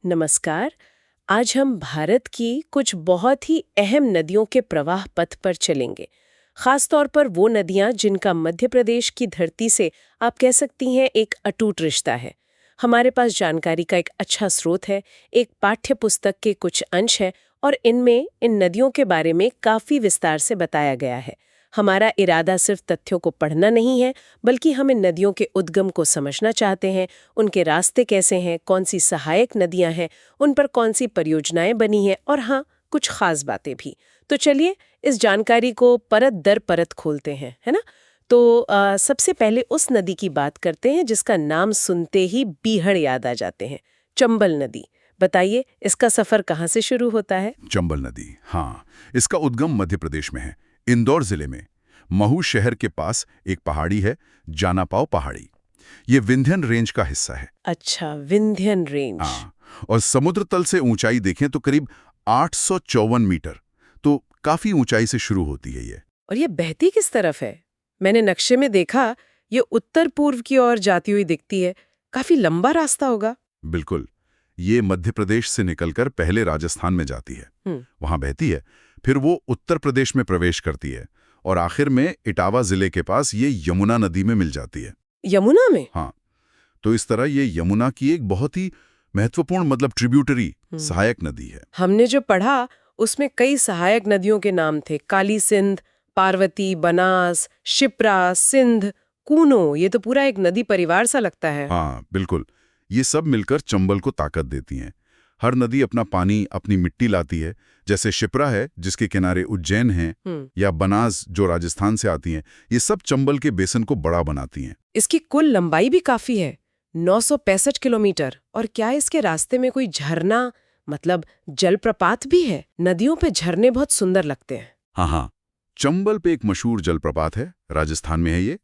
नमस्कार। आज हम भारत की कुछ बहुत ही अहम नदियों के प्रवाह पथ पर चलेंगे। खास तौर पर वो नदियां जिनका मध्य प्रदेश की धरती से आप कह सकती हैं एक अटूट रिश्ता है। हमारे पास जानकारी का एक अच्छा स्रोत है, एक पाठ्य पुस्तक के कुछ अंश हैं और इनमें इन नदियों के बारे में काफी विस्तार से बताया गया है। हमारा इरादा सिर्फ तथ्यों को पढ़ना नहीं है, बल्कि हम इन नदियों के उद्गम को समझना चाहते हैं, उनके रास्ते कैसे हैं, कौन सी सहायक नदियां हैं, उन पर कौन सी परियोजनाएं बनी हैं और हाँ, कुछ खास बातें भी। तो चलिए इस जानकारी को परत दर परत खोलते हैं, है ना? तो सबसे पहले उस नदी की बात करते हैं जिसका नाम सुनते ही बीहड़ याद आ जाते हैं, चंबल नदी। बताइए इसका सफर कहाँ से शुरू होता है? चंबल नदी, हाँ। इसका उद्गम मध्य प्रदेश में है, इंदौर जिले में। महू शहर के पास एक पहाड़ी है, जानापाव पहाड़ी। ये विंध्यन रेंज का हिस्सा है। अच्छा, विंध्यन रेंज। हाँ, और समुद्र तल से ऊंचाई देखें तो करीब 854 मीटर, तो काफी ऊंचाई से शुरू होती है ये। और ये बहती किस तरफ है? मैंने नक्शे में देखा ये उत्तर पूर्व की ओर जाती हुई दिखती है। काफी लंबा रास्ता होगा। बिल्कुल, ये मध्य प्रदेश से निकलकर पहले राजस्थान में जाती है, वहां बहती है, फिर वो उत्तर प्रदेश में प्रवेश करती है और आखिर में इटावा जिले के पास ये यमुना नदी में मिल जाती है। यमुना में? हाँ, तो इस तरह ये यमुना की एक बहुत ही महत्वपूर्ण ट्रिब्यूटरी सहायक नदी है। हमने जो पढ़ा उसमें कई सहायक नदियों के नाम थे, काली सिंध, पार्वती, बनास, शिप्रा, सिंध, कूनो। ये तो पूरा एक नदी परिवार सा लगता है। हाँ, बिल्कुल, ये सब मिलकर चंबल को ताकत देती हैं। हर नदी अपना पानी, अपनी मिट्टी लाती है। जैसे शिप्रा है जिसके किनारे उज्जैन हैं, या बनास जो राजस्थान से आती हैं। ये सब चंबल के बेसन को बड़ा बनाती हैं। इसकी कुल लंबाई भी काफी है, 965 किलोमीटर। और क्या इसके रास्ते में कोई झरना, मतलब जलप्रपात भी है? नदियों पे झरने बहुत सुंदर लगते हैं। हाँ हाँ, चंबल पे एक मशहूर जलप्रपात है, राजस्थान में है ये,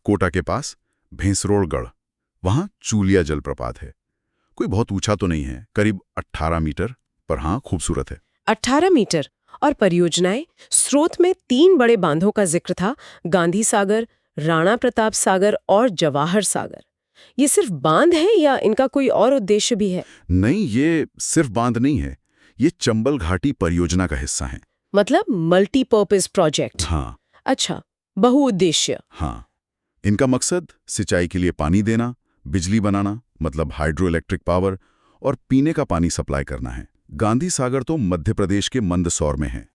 कोटा के पास, भैंसरोड़गढ़। वहां चूलिया जलप्रपात है। कोई बहुत ऊंचा तो नहीं है, करीब 18 मीटर, पर हाँ खूबसूरत है। 18 मीटर। और परियोजनाएं? स्रोत में 3 बड़े बांधों का जिक्र था, गांधी सागर, राणा प्रताप सागर और जवाहर सागर। ये सिर्फ बांध है या इनका कोई और उद्देश्य भी है? नहीं, ये सिर्फ बांध नहीं है, ये चंबल घाटी परियोजना का हिस्सा है। मतलब मल्टीपर्पज प्रोजेक्ट। हाँ। अच्छा, बहुउद्देश्य। हाँ, इनका मकसद सिंचाई के लिए पानी देना, बिजली बनाना मतलब हाइड्रो इलेक्ट्रिक पावर, और पीने का पानी सप्लाई करना है। गांधी सागर तो मध्य प्रदेश के मंदसौर में है,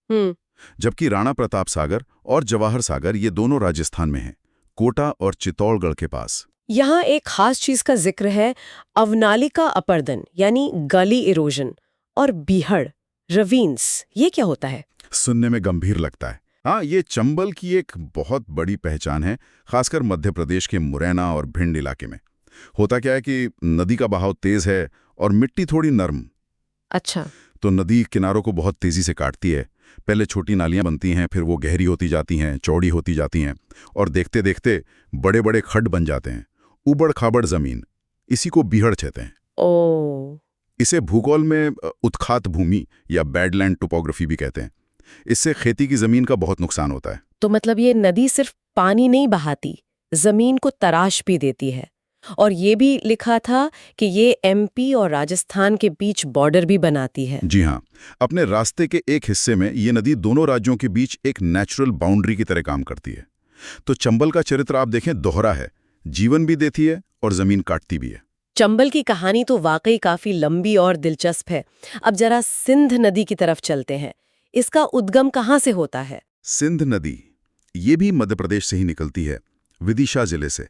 जबकि राणा प्रताप सागर और जवाहर सागर ये दोनों राजस्थान में हैं, कोटा और चित्तौड़गढ़ के पास। यहाँ एक खास चीज का जिक्र है, अवनालिका अपर्दन यानी गली इरोजन, और बीहड़, रवीन्स। ये क्या होता है? सुनने में गंभीर लगता है। हाँ, ये चंबल की एक बहुत बड़ी पहचान है, खासकर मध्य प्रदेश के मुरैना और भिंड इलाके में। होता क्या है कि नदी का बहाव तेज है और मिट्टी थोड़ी नरम। अच्छा। तो नदी किनारों को बहुत तेजी से काटती है। पहले छोटी नालियां बनती हैं, फिर वो गहरी होती जाती हैं, चौड़ी होती जाती हैं, और देखते देखते बड़े बड़े खड्ड बन जाते हैं, उबड़ खाबड़ जमीन। इसी को बीहड़ कहते हैं। ओ। इसे भूगोल में उत्खात भूमि या बैडलैंड टोपोग्राफी भी कहते हैं। इससे खेती की जमीन का बहुत नुकसान होता है। तो मतलब ये नदी सिर्फ पानी नहीं बहाती, जमीन को तराश भी देती है। और ये भी लिखा था कि ये एमपी और राजस्थान के बीच बॉर्डर भी बनाती है। जी हाँ, अपने रास्ते के एक हिस्से में ये नदी दोनों राज्यों के बीच एक नेचुरल बाउंड्री की तरह काम करती है। तो चंबल का चरित्र आप देखें दोहरा है, जीवन भी देती है और जमीन काटती भी है। चंबल की कहानी तो वाकई काफी लंबी और दिलचस्प है। अब जरा सिंध नदी की तरफ चलते हैं। इसका उद्गम कहाँ से होता है? सिंध नदी, ये भी मध्य प्रदेश से ही निकलती है, विदिशा जिले से।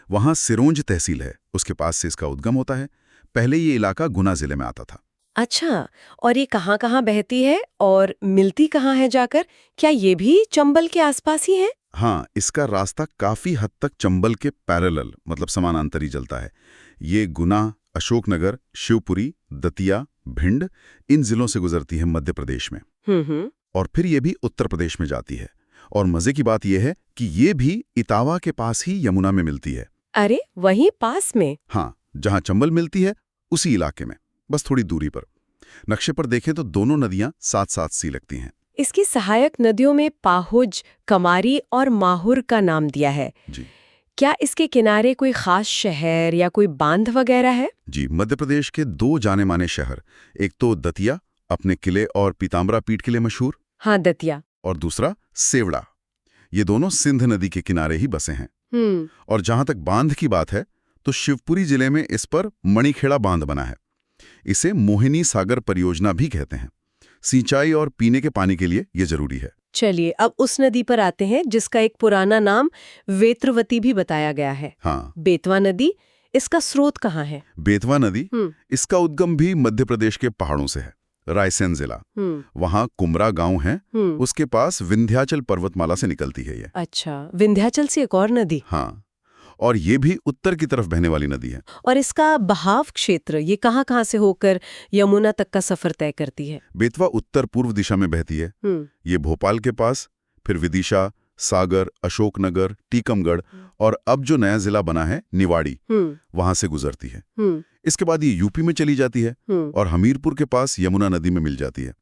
वहां सिरोंज तहसील है, उसके पास से इसका उद्गम होता है। पहले ये इलाका गुना जिले में आता था। अच्छा, और ये कहाँ कहाँ बहती है और मिलती कहाँ है जाकर? क्या ये भी चंबल के आसपास ही है? हाँ, इसका रास्ता काफी हद तक चंबल के पैरेलल समानांतर ही चलता है। ये गुना, अशोकनगर, शिवपुरी, दतिया, भिंड, इन जिलों से गुजरती है मध्य प्रदेश में। और फिर ये भी उत्तर प्रदेश में जाती है। और मजे की बात यह है कि ये भी इटावा के पास ही यमुना में मिलती है। अरे, वहीं पास में? हाँ, जहां चंबल मिलती है उसी इलाके में, बस थोड़ी दूरी पर। नक्शे पर देखें तो दोनों नदियां साथ साथ सी लगती हैं। इसकी सहायक नदियों में पाहुज, कमारी और माहुर का नाम दिया है। जी। क्या इसके किनारे कोई खास शहर या कोई बांध वगैरह है? जी, मध्य प्रदेश के 2 जाने माने शहर, एक तो दतिया अपने किले और पीताम्बरा पीठ के लिए मशहूर, हाँ, दतिया। और दूसरा सेवड़ा। ये दोनों सिंध नदी के किनारे ही बसे हैं। और जहां तक बांध की बात है तो शिवपुरी जिले में इस पर मणिखेड़ा बांध बना है। इसे मोहिनी सागर परियोजना भी कहते हैं। सिंचाई और पीने के पानी के लिए ये जरूरी है। चलिए अब उस नदी पर आते हैं जिसका एक पुराना नाम वेत्रवती भी बताया गया है। हाँ, बेतवा नदी, इसका स्रोत कहाँ है? बेतवा नदी, इसका उद्गम भी मध्य प्रदेश के पहाड़ों से है। रायसेन जिला, वहाँ कुमरा गांव है, उसके पास विंध्याचल पर्वतमाला से निकलती है ये। अच्छा, विंध्याचल से एक और नदी। हाँ, और ये भी उत्तर की तरफ बहने वाली नदी है। और इसका बहाव क्षेत्र ये कहाँ से होकर यमुना तक का सफर तय करती है? बेतवा उत्तर पूर्व दिशा में बहती है। ये भोपाल के पास, फिर विदिशा, सागर, अशोकनगर, टीकमगढ़ और अब जो नया जिला बना है निवाड़ी, वहां से गुजरती है। इसके बाद ये यूपी में चली जाती है और हमीरपुर के पास यमुना नदी में मिल जाती है।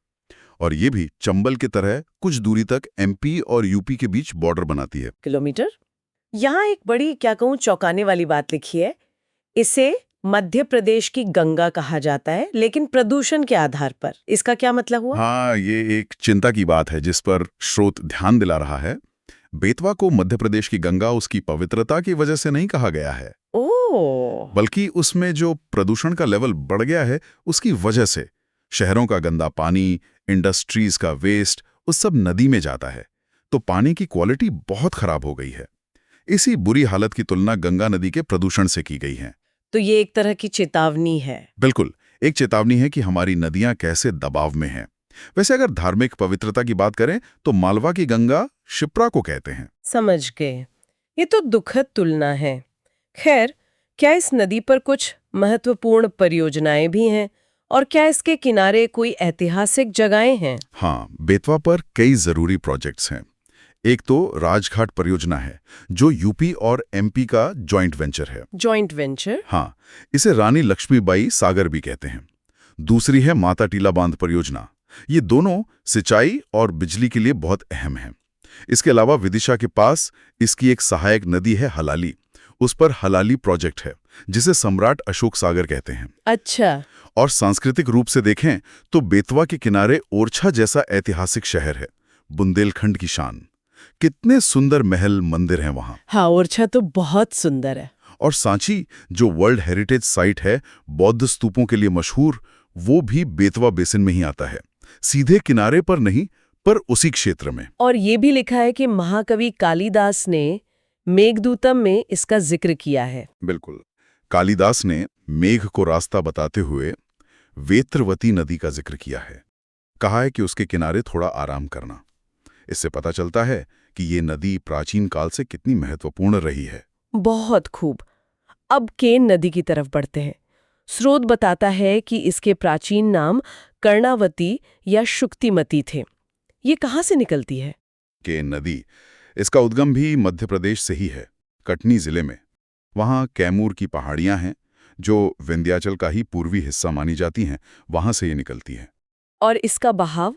और ये भी चंबल की तरह कुछ दूरी तक एमपी और यूपी के बीच बॉर्डर बनाती है। किलोमीटर। यहाँ एक बड़ी क्या कहूँ चौंकाने वाली बात लिखी है। इसे मध्य प्रदेश की गंगा कहा जाता है, लेकिन प्रदूषण के आधार पर। इसका क्या मतलब हुआ? हाँ, ये एक चिंता की बात है जिस पर स्रोत ध्यान दिला रहा है। बेतवा को मध्य प्रदेश की गंगा उसकी पवित्रता की वजह से नहीं कहा गया है, बल्कि उसमें जो प्रदूषण का लेवल बढ़ गया है उसकी वजह से। शहरों का गंदा पानी, इंडस्ट्रीज का वेस्ट, उस सब नदी में जाता है, तो पानी की क्वालिटी बहुत खराब हो गई है। इसी बुरी हालत की तुलना गंगा नदी के प्रदूषण से की गई है। तो ये एक तरह की चेतावनी है। बिल्कुल, एक चेतावनी है कि हमारी नदियां कैसे दबाव में हैं। वैसे अगर धार्मिक पवित्रता की बात करें तो मालवा की गंगा शिप्रा को कहते हैं। समझ गए। ये तो दुखद तुलना है। खैर, क्या इस नदी पर कुछ महत्वपूर्ण परियोजनाएं भी हैं? और क्या इसके किनारे कोई ऐतिहासिक जगहें हैं? हाँ, बेतवा पर कई जरूरी प्रोजेक्ट्स हैं। एक तो राजघाट परियोजना है जो यूपी और एमपी का जॉइंट वेंचर है। Joint venture? हाँ, इसे रानी लक्ष्मीबाई सागर भी कहते हैं। दूसरी है माता टीला बांध परियोजना। ये दोनों सिंचाई और बिजली के लिए बहुत अहम हैं। इसके अलावा विदिशा के पास इसकी एक सहायक नदी है हलाली। उस पर हलाली प्रोजेक्ट है जिसे सम्राट अशोक सागर कहते हैं। अच्छा। और सांस्कृतिक रूप से देखें तो बेतवा के किनारे ओरछा जैसा ऐतिहासिक शहर है, बुंदेलखंड की शान। कितने सुंदर महल मंदिर हैं वहां। हाँ, ओरछा तो बहुत सुंदर है। और सांची जो वर्ल्ड हेरिटेज साइट है, बौद्ध स्तूपों के लिए मशहूर, वो भी बेतवा बेसिन में ही आता है। सीधे किनारे पर नहीं, पर उसी क्षेत्र में। और ये भी लिखा है कि महाकवि कालिदास ने मेघदूतम में इसका जिक्र किया है। बिल्कुल, कालिदास ने मेघ को रास्ता बताते हुए वेत्रवती नदी का जिक्र किया है। कहा है कि उसके किनारे थोड़ा आराम करना। इससे पता चलता है कि ये नदी प्राचीन काल से कितनी महत्वपूर्ण रही है। बहुत खूब। अब केन नदी की तरफ बढ़ते हैं। स्रोत बताता है कि इसके प्राचीन नाम कर्णावती या शुक्तिमती थे। ये कहाँ से निकलती है? केन नदी, इसका उद्गम भी मध्य प्रदेश से ही है, कटनी जिले में। वहाँ कैमूर की पहाड़ियाँ हैं जो विंध्याचल का ही पूर्वी हिस्सा मानी जाती हैं, वहाँ से ये निकलती है। और इसका बहाव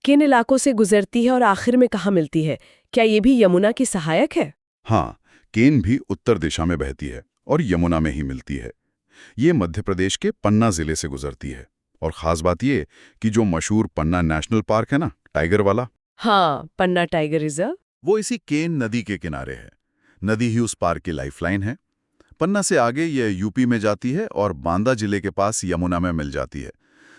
किन इलाकों से गुजरती है और आखिर में कहाँ मिलती है? क्या ये भी यमुना की सहायक है? हाँ, केन भी उत्तर दिशा में बहती है और यमुना में ही मिलती है। ये मध्य प्रदेश के पन्ना जिले से गुजरती है। और खास बात ये कि जो मशहूर पन्ना नेशनल पार्क है ना, टाइगर वाला, हाँ, पन्ना टाइगर रिजर्व, वो इसी केन नदी के किनारे है। नदी ही उस पार्क की लाइफलाइन है। पन्ना से आगे ये यूपी में जाती है और बांदा जिले के पास यमुना में मिल जाती है।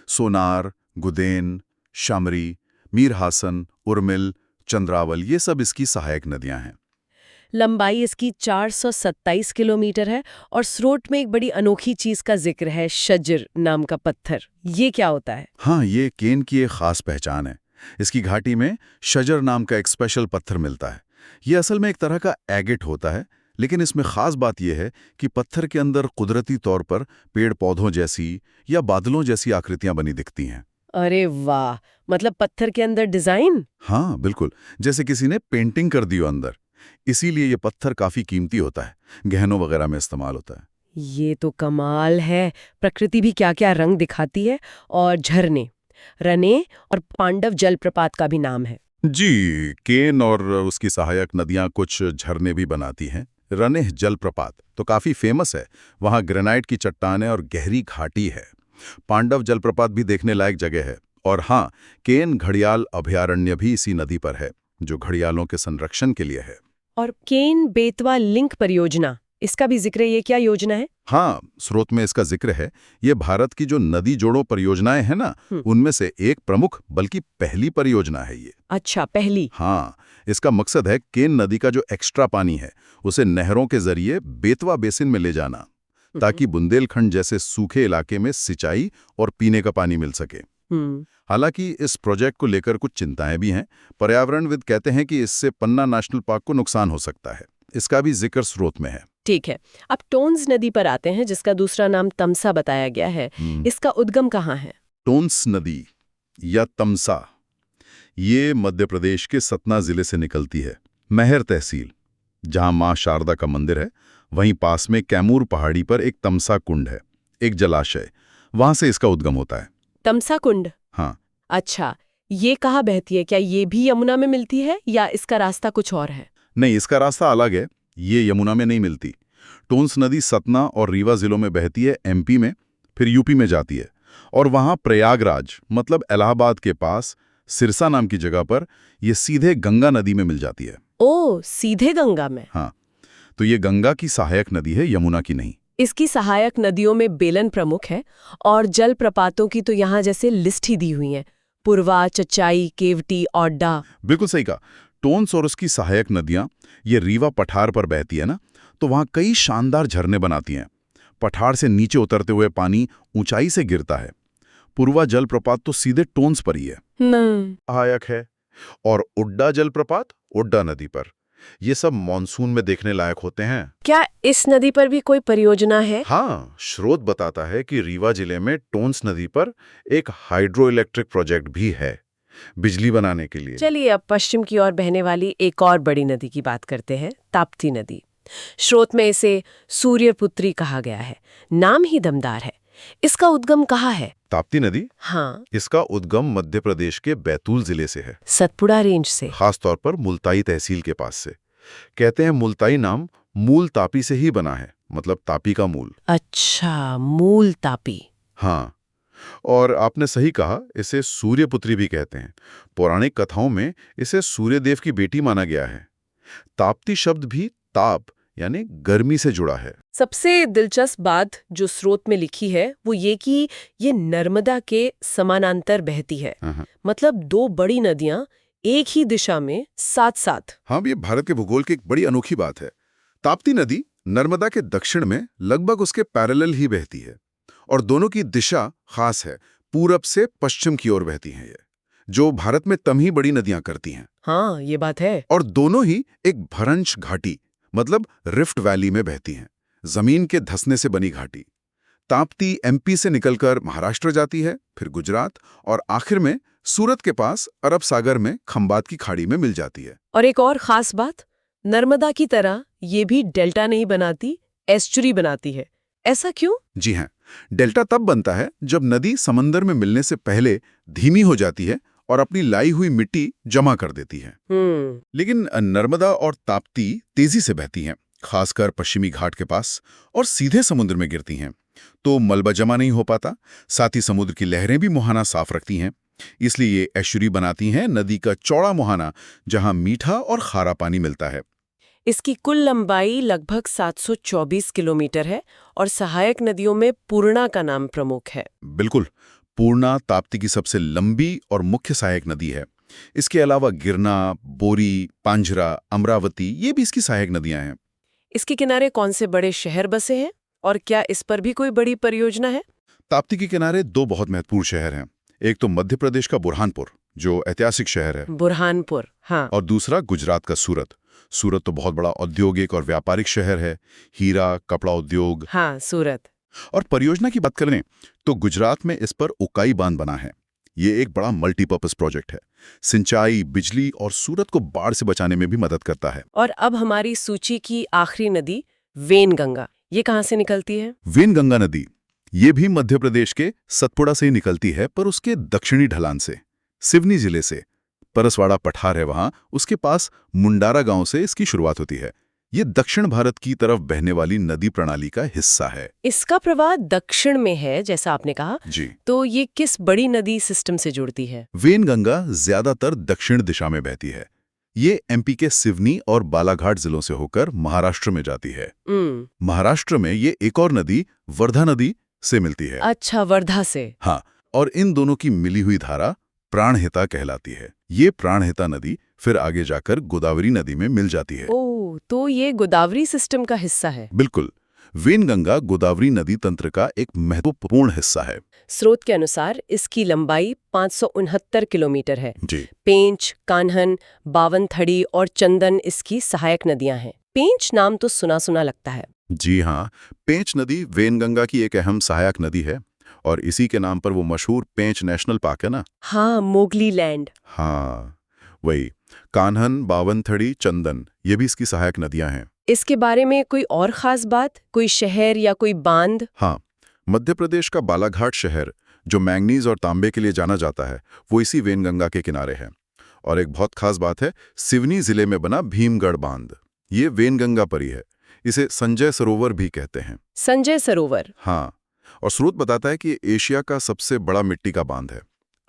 सोनार, गुदेन, शामरी, मीर हासन, उर्मिल, चंद्रावल, ये सब इसकी सहायक नदियां हैं। लंबाई इसकी 427 किलोमीटर है। और स्रोत में एक बड़ी अनोखी चीज का जिक्र है, शजर नाम का पत्थर। ये क्या होता है? हाँ, ये केन की एक खास पहचान है। इसकी घाटी में शजर नाम का एक स्पेशल पत्थर मिलता है। ये असल में एक तरह का एगेट होता है, लेकिन इसमें खास बात यह है कि पत्थर के अंदर कुदरती तौर पर पेड़ पौधों जैसी या बादलों जैसी आकृतियां बनी दिखती हैं। अरे वाह, मतलब पत्थर के अंदर डिजाइन? हाँ बिल्कुल, जैसे किसी ने पेंटिंग कर दी हो अंदर। इसीलिए ये पत्थर काफी कीमती होता है, गहनों वगैरह में इस्तेमाल होता है। ये तो कमाल है। प्रकृति भी क्या क्या रंग दिखाती है। और झरने, रने और पांडव जलप्रपात का भी नाम है। जी, केन और उसकी सहायक नदियां कुछ झरने भी बनाती हैं। रनेह जलप्रपात तो काफी फेमस है। वहां ग्रेनाइट की चट्टानें और गहरी घाटी है। पांडव जलप्रपात भी देखने लायक जगह है। और हाँ, केन घड़ियाल अभयारण्य भी इसी नदी पर है, जो घड़ियालों के संरक्षण के लिए है। और केन बेतवा लिंक परियोजना, इसका भी जिक्र है, ये क्या योजना है? हाँ, स्रोत में इसका जिक्र है। ये भारत की जो नदी जोड़ों परियोजनाएं हैं ना, उनमें से एक प्रमुख बल्कि पहली परियोजना है ये। अच्छा, पहली। हाँ, इसका मकसद है केन नदी का जो एक्स्ट्रा पानी है उसे नहरों के जरिए बेतवा बेसिन में ले जाना, ताकि बुंदेलखंड जैसे सूखे इलाके में सिंचाई और पीने का पानी मिल सके। हालांकि इस प्रोजेक्ट को लेकर कुछ चिंताएं भी हैं। पर्यावरणविद कहते हैं कि इससे पन्ना नेशनल पार्क को नुकसान हो सकता है। इसका भी जिक्र स्रोत में है। ठीक है, अब टोन्स नदी पर आते हैं, जिसका दूसरा नाम तमसा बताया गया है। इसका उद्गम कहाँ है? टोन्स नदी या तमसा, ये मध्य प्रदेश के सतना जिले से निकलती है। महर तहसील, जहां मां शारदा का मंदिर है, वहीं पास में कैमूर पहाड़ी पर एक तमसा कुंड है, एक जलाशय। वहां से इसका उद्गम होता है। तमसा कुंड? हाँ। अच्छा, ये कहाँ बहती है? क्या ये भी यमुना में मिलती है या इसका रास्ता कुछ और है? नहीं, इसका रास्ता अलग है। ये यमुना में नहीं मिलती। टोन्स नदी सतना और रीवा जिलों में बहती है, एमपी में, फिर यूपी में जाती है और वहां प्रयागराज मतलब इलाहाबाद के पास सिरसा नाम की जगह पर यह सीधे गंगा नदी में मिल जाती है। ओह, सीधे गंगा में? हाँ, तो ये गंगा की सहायक नदी है, यमुना की नहीं। इसकी सहायक नदियों में बेलन प्रमुख है और जल प्रपातों की तो यहाँ जैसे लिस्ट ही दी हुई है, पुरवा, चचाई, केवटी, औड्डा। बिल्कुल सही कहा। टोन्स और उसकी सहायक नदियां ये रीवा पठार पर बहती है ना, तो वहां कई शानदार झरने बनाती हैं। पठार से नीचे उतरते हुए पानी ऊंचाई से गिरता है। पुरवा जलप्रपात तो सीधे टोन्स पर ही है, सहायक है। और उड्डा जलप्रपात उड्डा नदी पर। ये सब मॉनसून में देखने लायक होते हैं। क्या इस नदी पर भी कोई परियोजना है? हाँ, स्रोत बताता है कि रीवा जिले में टोन्स नदी पर एक हाइड्रो इलेक्ट्रिक प्रोजेक्ट भी है, बिजली बनाने के लिए। चलिए अब पश्चिम की ओर बहने वाली एक और बड़ी नदी की बात करते हैं, ताप्ती नदी। स्रोत में इसे सूर्यपुत्री कहा गया है, नाम ही दमदार है। इसका उद्गम कहाँ है? ताप्ती नदी? हाँ, इसका उद्गम मध्य प्रदेश के बैतूल जिले से है, सतपुड़ा रेंज से। खास तौर पर मुल्ताई तहसील के पास से। कहते हैं मुल्ताई नाम मूल तापी से ही बना है, मतलब तापी का मूल। अच्छा, मूल तापी। हाँ, और आपने सही कहा, इसे सूर्यपुत्री भी कहते हैं। पौराणिक कथाओं में इसे सूर्यदेव की बेटी माना गया है। ताप्ती शब्द भी ताप यानी गर्मी से जुड़ा है। सबसे दिलचस्प बात जो स्रोत में लिखी है वो ये कि ये नर्मदा के समानांतर बहती है। मतलब दो बड़ी नदियां एक ही दिशा में साथ साथ। हाँ, ये भारत के भूगोल की एक बड़ी अनोखी बात है। ताप्ती नदी नर्मदा के दक्षिण में लगभग उसके पैरेलल ही बहती है और दोनों की दिशा खास है, पूरब से पश्चिम की ओर बहती हैं ये, जो भारत में तम ही बड़ी नदियां करती हैं। हाँ, ये बात है। और दोनों ही एक भरंश घाटी मतलब रिफ्ट वैली में बहती हैं, जमीन के धंसने से बनी घाटी। ताप्ती एमपी से निकलकर महाराष्ट्र जाती है, फिर गुजरात और आखिर में सूरत के पास अरब सागर में खंबात की खाड़ी में मिल जाती है। और एक और खास बात, नर्मदा की तरह ये भी डेल्टा नहीं बनाती, एस्चुरी बनाती है। ऐसा क्यों? जी हाँ, डेल्टा तब बनता है जब नदी समंदर में मिलने से पहले धीमी हो जाती है और अपनी लाई हुई मिट्टी जमा कर देती है। लेकिन नर्मदा और ताप्ती तेजी से बहती हैं, खासकर पश्चिमी घाट के पास, और सीधे समुद्र में गिरती हैं, तो मलबा जमा नहीं हो पाता। साथ ही समुद्र की लहरें भी मुहाना साफ रखती हैं, इसलिए ये एस्चुरी बनाती हैं, नदी का चौड़ा मुहाना जहां मीठा और खारा पानी मिलता है। इसकी कुल लंबाई लगभग 724 किलोमीटर है और सहायक नदियों में पूर्णा का नाम प्रमुख है। बिल्कुल, पूर्णा ताप्ती की सबसे लंबी और मुख्य सहायक नदी है। इसके अलावा गिरना, बोरी, पांझरा, अमरावती ये भी इसकी सहायक नदियां हैं। इसके किनारे कौन से बड़े शहर बसे हैं और क्या इस पर भी कोई बड़ी परियोजना है? ताप्ती के किनारे दो बहुत महत्वपूर्ण शहर हैं। एक तो मध्य प्रदेश का बुरहानपुर, जो ऐतिहासिक शहर है। बुरहानपुर, हाँ। और दूसरा गुजरात का सूरत। सूरत तो बहुत बड़ा औद्योगिक और व्यापारिक शहर है, हीरा, कपड़ा उद्योग। हाँ, सूरत। और परियोजना की बात करें तो गुजरात में इस पर उकाई बांध बना है। ये एक बड़ा मल्टीपर्पज प्रोजेक्ट है, सिंचाई, बिजली और सूरत को बाढ़ से बचाने में भी मदद करता है। और अब हमारी सूची की आखिरी नदी वेनगंगा, ये कहाँ से निकलती है? वेनगंगा नदी ये भी मध्य प्रदेश के सतपुड़ा से ही निकलती है, पर उसके दक्षिणी ढलान से, सिवनी जिले से। परसवाड़ा पठार है वहां, उसके पास मुंडारा गांव से इसकी शुरुआत होती है। ये दक्षिण भारत की तरफ बहने वाली नदी प्रणाली का हिस्सा है। इसका प्रवाह दक्षिण में है जैसा आपने कहा, जी। तो ये किस बड़ी नदी सिस्टम से जुड़ती है? वेनगंगा ज्यादातर दक्षिण दिशा में बहती है। ये एमपी के सिवनी और बालाघाट जिलों से होकर महाराष्ट्र में जाती है। महाराष्ट्र में ये एक और नदी वर्धा नदी से मिलती है। अच्छा, वर्धा से। हाँ, और इन दोनों की मिली हुई धारा प्राणहिता कहलाती है। ये प्राणहिता नदी फिर आगे जाकर गोदावरी नदी में मिल जाती है। ओह, तो ये गोदावरी सिस्टम का हिस्सा है। बिल्कुल। वेनगंगा गोदावरी नदी तंत्र का एक महत्वपूर्ण हिस्सा है। स्रोत के अनुसार इसकी लंबाई 569 किलोमीटर है। जी। पेंच, कान्हन, बावनथड़ी और चंदन इसकी सहायक नदियां हैं। पेंच नाम तो सुना सुना लगता है। जी हाँ, पेंच नदी वेनगंगा की एक अहम सहायक नदी है और इसी के नाम पर वो मशहूर पेंच नेशनल पार्क है ना। हाँ, मोगली लैंड। हाँ, वही। कान्हन, बावनथड़ी, चंदन ये भी इसकी सहायक नदियां हैं। इसके बारे में कोई और खास बात, कोई शहर या कोई बांध? हाँ, मध्य प्रदेश का बालाघाट शहर जो मैंगनीज और तांबे के लिए जाना जाता है, वो इसी वेनगंगा के किनारे है। और एक बहुत खास बात है, सिवनी जिले में बना भीमगढ़ बांध, ये वेनगंगा पर ही है। इसे संजय सरोवर भी कहते हैं। संजय सरोवर? हाँ, और स्रोत बताता है कि ये एशिया का सबसे बड़ा मिट्टी का बांध है,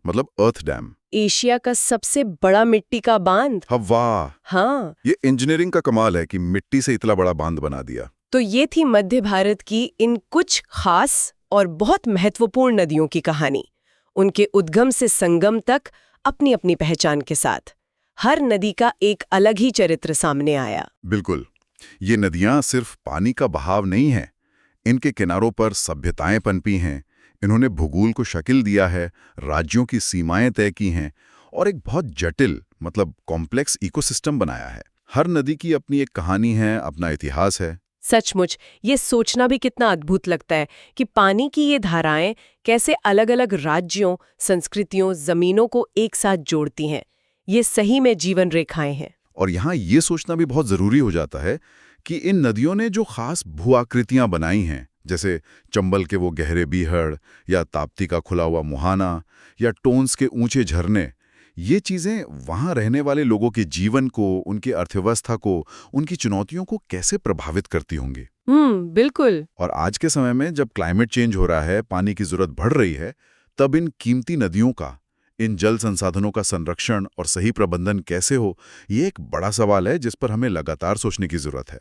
मतलब अर्थ डैम। एशिया का सबसे बड़ा मिट्टी का बांध? वाह! हाँ। ये इंजीनियरिंग का कमाल है कि मिट्टी से इतना बड़ा बांध बना दिया। तो ये थी मध्य भारत की इन कुछ खास और बहुत महत्वपूर्ण नदियों की कहानी, उनके उद्गम से संगम तक अपनी अपनी पहचान के साथ। हर नदी का एक अलग ही चरित्र सामने आया। बिल्कुल। ये नदियां सिर्फ पानी का बहाव नहीं है, इनके किनारों पर सभ्यताएं पनपी हैं, इन्होंने भूगोल को शक्ल दिया है, राज्यों की सीमाएं तय की हैं और एक बहुत जटिल मतलब कॉम्प्लेक्स इकोसिस्टम बनाया है। हर नदी की अपनी एक कहानी है, अपना इतिहास है। सचमुच ये सोचना भी कितना अद्भुत लगता है कि पानी की ये धाराएं कैसे अलग-अलग राज्यों, संस्कृतियों, जमीनों को एक साथ जोड़ती हैं। ये सही में जीवन रेखाएं हैं। और यहाँ ये सोचना भी बहुत ज़रूरी हो जाता है कि इन नदियों ने जो खास भू-आकृतियां बनाई हैं, जैसे चंबल के वो गहरे बीहड़ या ताप्ती का खुला हुआ मुहाना या टोन्स के ऊंचे झरने, ये चीज़ें वहाँ रहने वाले लोगों के जीवन को, उनकी अर्थव्यवस्था को, उनकी चुनौतियों को कैसे प्रभावित करती होंगी। बिल्कुल। और आज के समय में जब क्लाइमेट चेंज हो रहा है, पानी की ज़रूरत बढ़ रही है, तब इन कीमती नदियों का, इन जल संसाधनों का संरक्षण और सही प्रबंधन कैसे हो, ये एक बड़ा सवाल है जिस पर हमें लगातार सोचने की ज़रूरत है।